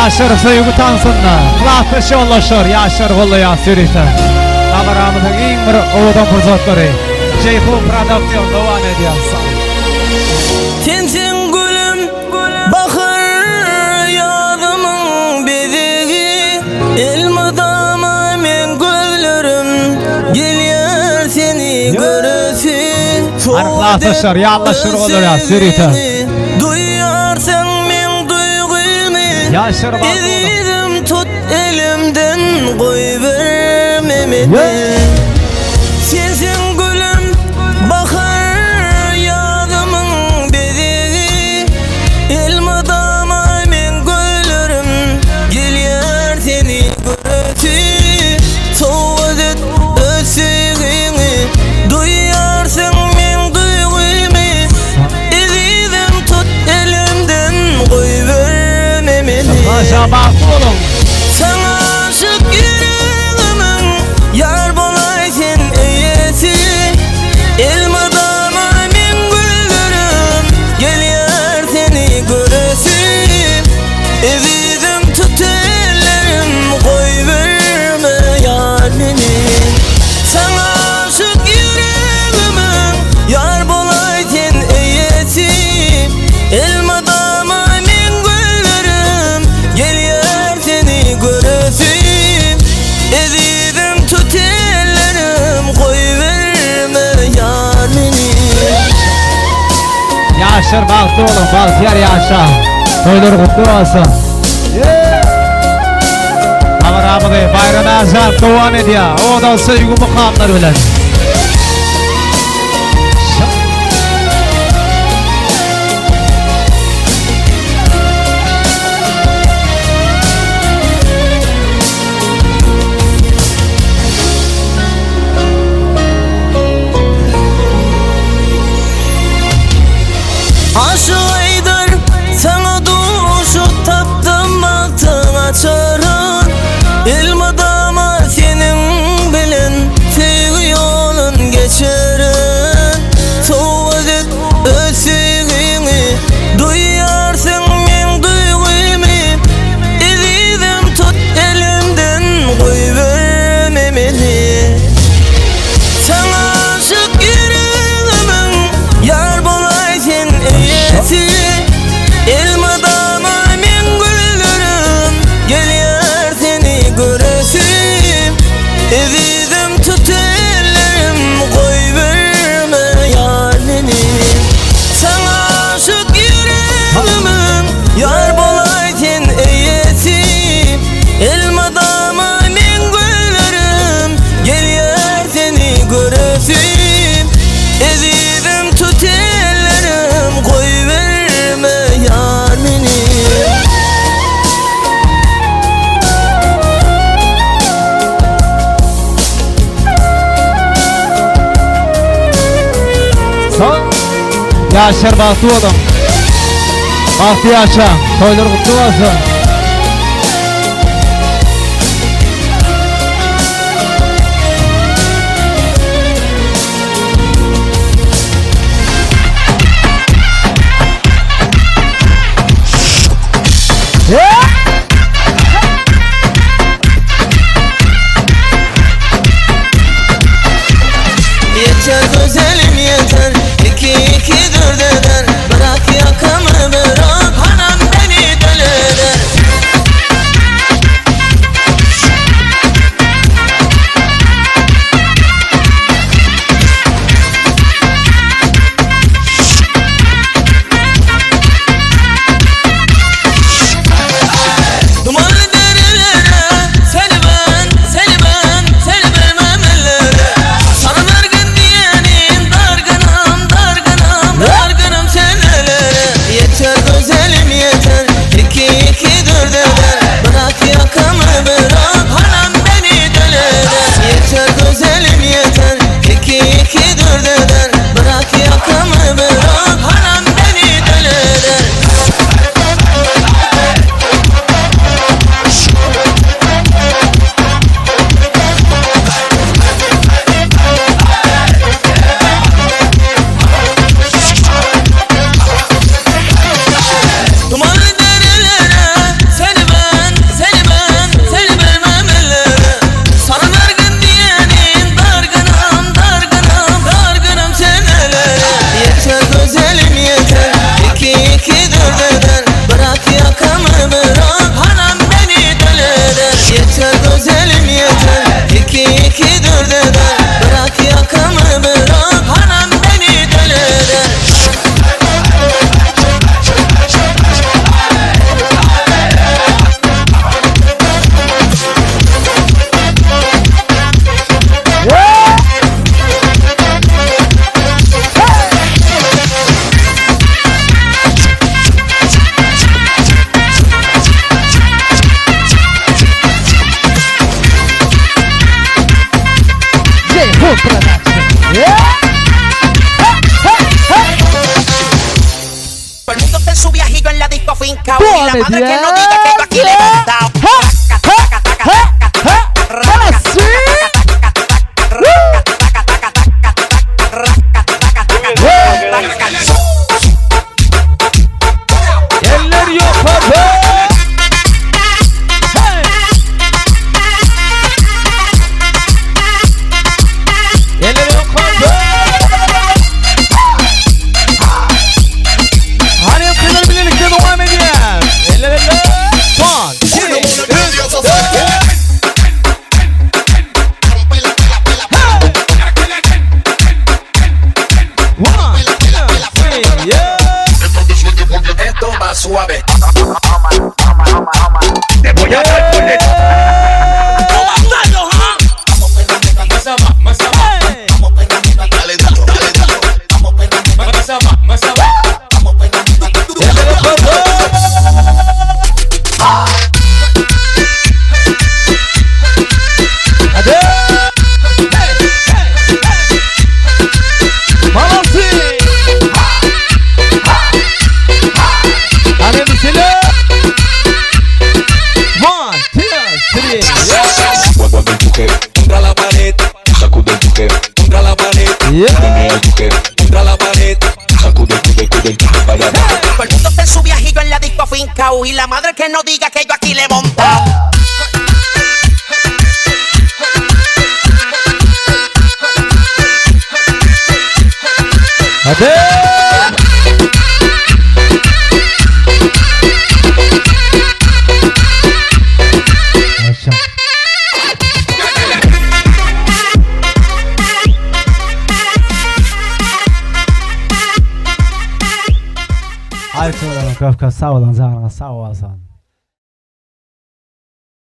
Yaşar soyugu tansınna. Kılafı şollaşır, yaşar gollu yasirita. Kameramızın en bir oğudan fırsatları. Ceyhun Prodüksiyon devam ediyor. Sensin gülüm, bakır yadımın bedegi. Elmadama men gözlerim, geliyor seni göresin. Arkadaşlar yanlışır olur ya sürüyte. Duyarsan men duygumu, Yaşar bak oğlum. elim tut elimden, koy vermem beni. Sensin gülüm, bakır yadımın bedegi. Elmadama men gözlerim, geliyor seni göresin. Soğuk et ösüğünü, duyarsın men duygumu, elim tut elimden, koy vermem beni. Maşa bak oğlum. Sana aşık yüreğimin yar bulaysın eyesi. Elmadama men güllerim, geliyor seni göresin. Evidim tut ellerim, koy verme yar beni. Sana aşık yüreğimin yar bulaysın eyesi. Elmadama men güllerim, geliyor seni göresin. Evidim tut ellerim, koy verme yar beni. Yaşar baktı oğlum, baktı yaşa. Toylar kutlu olsun. Kameramızı bayram azap devam ediyor. O da sevgi mukamlar bilen. Aşık aydır sana duşu taptım, baktın açarın. Elmadama senin bilen sevgi yolun geçerin. Soğuk et ösüğünü, duyarsın men duygumu, elim tut elimden, koy vermem beni. Sana aşık yüreğimin yar bulaysın eyesi. Elmadama men güllerim, geliyor seni göresin. Evidim tut ellerim, koy verme yar beni. Sana aşık yüreğimin yar bulaysın eyesi. Elmadama men güllerim, geliyor seni göresin. Evidim tut ellerim, koy verme yar beni. Son. Yaşar baktı oğlum. Baktı yaşa. Toylar kutlu olsun. Yeter güzelim yeter, iki dört eder. Bırak yakamı bırak, anam beni deli eder. la Mohamed, madre que yeah. no diga que yo aquí le he montado. Esto va suave. Te voy a dar con el... Dale, dale, dale, Mueve el empuje contra la pared, sacude el empuje contra la pared, menea el empuje contra la pared, sacude el empuje para abajo. Todo el mundo está en su viajillo en la disco fincao y la madre que no diga que yo aquí le he montado. Alto, sağ olun, sağ olun.